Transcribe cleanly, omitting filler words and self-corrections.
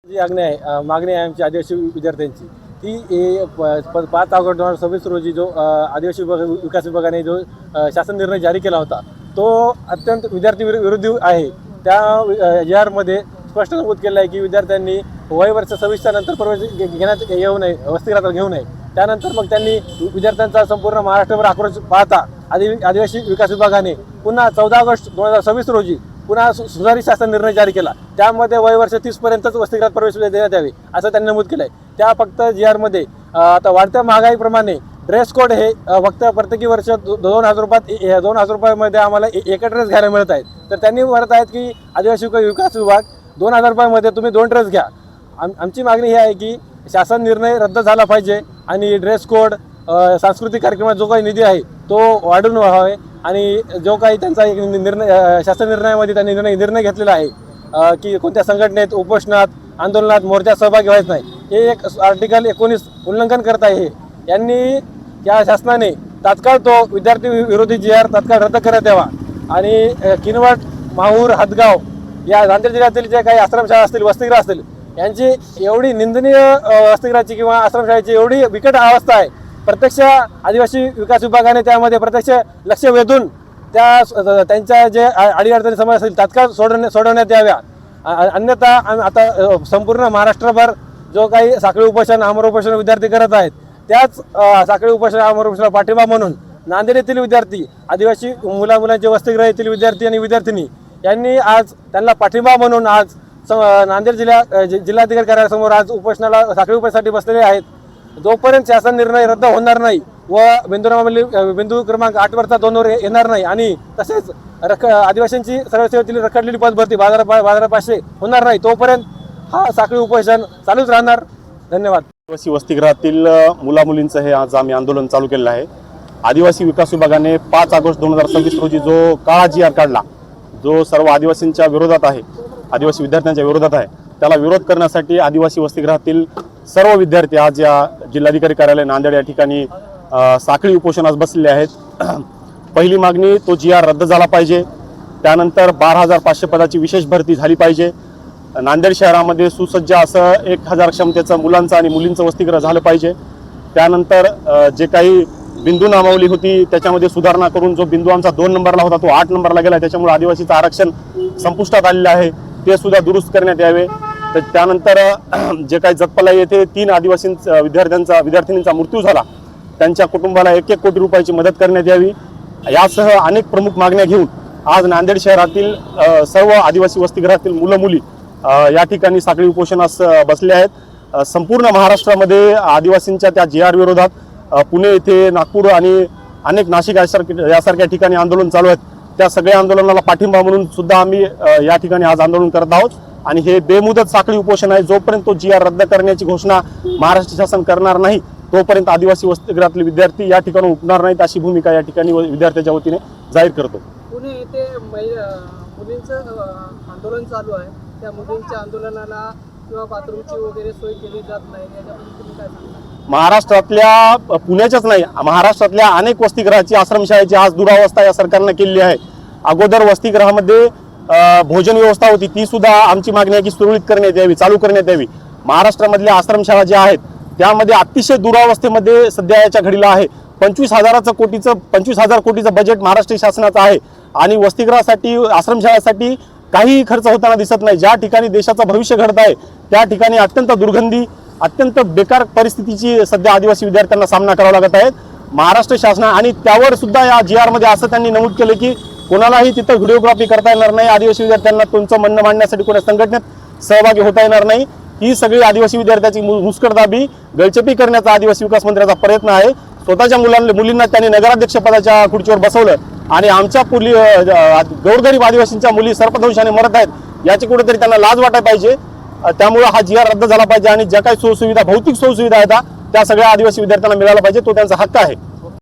जी मागणी आहे आमची आदिवासी विद्यार्थ्यांची ती 5 ऑगस्ट 2026 रोजी जो आदिवासी विकास विभागाने जो शासन निर्णय जारी केला होता तो अत्यंत विद्यार्थी विरोधी आहे। त्या JR स्पष्ट नमूद केलं आहे की विद्यार्थ्यांनी वय वर्ष 26 नंतर प्रवेश घेण्यात येऊ नये, वसतिगृहात घेऊ नये। त्यानंतर मग त्यांनी विद्यार्थ्यांचा संपूर्ण महाराष्ट्रभर आक्रोश पाहता आदिवासी विकास विभागाने पुन्हा 14 ऑगस्ट 2026 रोजी पुन्हा सुधारित शासन निर्णय जारी केला। त्यामध्ये वय वर्ष 30 पर्यंतच वसतिगृहात प्रवेश देण्यात यावे असं त्यांनी नमूद केलं आहे। त्या फक्त JR आता वाढत्या महागाईप्रमाणे ड्रेस कोड हे फक्त प्रत्येकी वर्ष 2000 रुपयात 2000 रुपयामध्ये आम्हाला एक ड्रेस घ्यायला मिळत आहेत। तर त्यांनी म्हणत आहेत की आदिवासी विकास विभाग 2000 रुपयामध्ये तुम्ही 2 ड्रेस घ्या। आमची मागणी ही आहे की शासन निर्णय रद्द झाला पाहिजे आणि ड्रेस कोड सांस्कृतिक कार्यक्रमात जो काही निधी आहे तो वाढून व्हावे आणि जो काही त्यांचा एक निर्णय शासन निर्णयामध्ये त्यांनी निर्णय घेतलेला आहे की कोणत्या संघटनेत उपोषणात आंदोलनात मोर्चात सहभागी व्हायचं नाही, हे एक आर्टिकल 19 उल्लंघन करत आहे। यांनी या शासनाने तात्काळ तो विद्यार्थी विरोधी JR तात्काळ रद्द करण्यात यावा आणि किनवट, माहूर, हदगाव या नांदेड जिल्ह्यातील जे काही आश्रमशाळा असतील, वसतिगृह असतील, यांची एवढी निंदनीय वसतिगृहाची किंवा आश्रमशाळेची एवढी बिकट अवस्था आहे। प्रत्यक्ष आदिवासी विकास विभागाने त्यामध्ये प्रत्यक्ष लक्ष वेधून त्यांच्या जे अडीअडचणी समस्या असतील तात्काळ सोडवण्यात याव्या। अन्यथा आता संपूर्ण महाराष्ट्रभर जो काही साखळी उपोषण, आमरण उपोषण विद्यार्थी करत आहेत, त्याच साखळी उपोषण, आमरण उपोषणाला पाठिंबा म्हणून नांदेड येथील विद्यार्थी, आदिवासी मुलांचे वसतिगृह येथील विद्यार्थी आणि विद्यार्थिनी यांनी आज त्यांना पाठिंबा म्हणून आज नांदेड जिल्हाधिकारी कार्यालयासमोर आज उपोषणाला साखळी उपोषणासाठी बसलेले आहेत। जोपर्यंत शासन निर्णय रद्द होणार नाही व बिंदू क्रमांक 8 वरचा 2 वर येणार नाही आणि तसेच आदिवासींची सर्व सेवेतील रखडलेली पदभरती 12,500 होणार नाही तोपर्यंत हा साखळी उपोषण चालूच राहणार। धन्यवाद। आदिवासी वसतिगृहातील मुलामुलींचं हे आज आम्ही आंदोलन चालू केलेलं आहे। आदिवासी विकास विभागाने 5 ऑगस्ट 2026 रोजी जो काळा JR काढला, जो सर्व आदिवासींच्या विरोधात आहे, आदिवासी विद्यार्थ्यांच्या विरोधात आहे, त्याला विरोध करण्यासाठी आदिवासी वसतिगृहातील सर्व विद्यार्थी आज या जिल्हाधिकारी कार्यालय नांदेड या ठिकाणी साखळी उपोषणास बसलेले आहेत। पहिली मागणी तो JR रद्द झाला पाहिजे। त्यानंतर 12,500 पदाची विशेष भरती झाली पाहिजे। नांदेड शहरामध्ये सुसज्ज असं 1000 क्षमतेचं मुलांचं आणि मुलींचं वसतिगृह झालं पाहिजे। त्यानंतर जे काही बिंदू नामावली होती त्याच्यामध्ये सुधारणा करून जो बिंदू आमचा 2 नंबरला होता तो 8 नंबरला गेला, त्याच्यामुळे आदिवासीचं आरक्षण संपुष्टात आलेलं आहे, ते सुद्धा दुरुस्त करण्यात यावे। तर त्यानंतर जे काही जतपला येथे 3 आदिवासी विद्यार्थिनींचा मृत्यू झाला, त्यांच्या कुटुंबाला 1-1 कोटी रुपयाची मदत करण्यात यावी। यासह अनेक प्रमुख मागण्या घेऊन आज नांदेड शहरातील सर्व आदिवासी वसतिगृहातील मुलं मुली या ठिकाणी साखळी उपोषणास बसले आहेत। संपूर्ण महाराष्ट्रामध्ये आदिवासींच्या त्या JR विरोधात पुणे येथे, नागपूर आणि अनेक नाशिक यासारख्या ठिकाणी आंदोलन चालू आहेत। त्या सगळ्या आंदोलनाला पाठिंबा म्हणून सुद्धा आम्ही या ठिकाणी आज आंदोलन करत आहोत आणि हे बेमुदत साखळी उपोषण आहे। जोपर्यंत तो JR रद्द करण्याची घोषणा महाराष्ट्र शासन करणार नाही तोपर्यंत आदिवासी वसतिगृहातले विद्यार्थी या ठिकाणी उठणार नाहीत, अशी भूमिका या ठिकाणी विद्यार्थ्याच्या वतीने जाहीर करतो। पुणे येथे मुलींचं आंदोलन चालू आहे, त्या मुलींच्या आंदोलनाला किंवा बाथरूमची वगैरे सोय केली जात नाही, याच्याबद्दल तुम्ही काय सांगता? महाराष्ट्रातल्या पुण्याच्याच नाही, महाराष्ट्रातल्या अनेक वसतिगृहाची, आश्रमशाळेची आज दुरावस्था या सरकारने केलेली आहे। अगोदर वसतिगृहामध्ये भोजन व्यवस्था होती, ती सुद्धा आमची मागणी आहे की सुरळीत करण्यात यावी, चालू करण्यात यावी। महाराष्ट्रामधल्या आश्रमशाळा ज्या आहेत त्यामध्ये अतिशय दुरावस्थेमध्ये सध्या याच्या घडीला आहे। 25,000 कोटीचं बजेट महाराष्ट्र शासनाचं आहे आणि वसतिगृहासाठी, आश्रमशाळेसाठी काही खर्च होताना दिसत नाही। ज्या ठिकाणी देशाचं भविष्य घडत आहे त्या ठिकाणी अत्यंत दुर्गंधी, अत्यंत बेकार परिस्थितीची सध्या आदिवासी विद्यार्थ्यांना सामना करावा लागत आहे। महाराष्ट्र शासना आणि त्यावर सुद्धा या JR मध्ये असं त्यांनी नमूद केलं की कोणालाही तिथं व्हिडिओग्राफी करता येणार नाही, आदिवासी विद्यार्थ्यांना तुमचं म्हणणं मांडण्यासाठी कोणत्या संघटनेत सहभागी होता येणार नाही। ही सगळी आदिवासी विद्यार्थ्याची मुस्कटदाबी, गळचेपी करण्याचा आदिवासी विकास मंत्र्याचा प्रयत्न आहे। स्वतःच्या मुलींना त्यांनी नगराध्यक्ष पदाच्या खुर्चीवर बसवलं आणि आमच्या गोरगरीब आदिवासींच्या मुली सर्पदंशाने मरत आहेत, याची कुठेतरी त्यांना लाज वाटायला पाहिजे। त्यामुळे हा JR रद्द झाला पाहिजे आणि ज्या काही सोयीसुविधा, भौतिक सोयीसुविधा आहेत त्या सगळ्या आदिवासी विद्यार्थ्यांना मिळायला पाहिजे, तो त्यांचा हक्क आहे।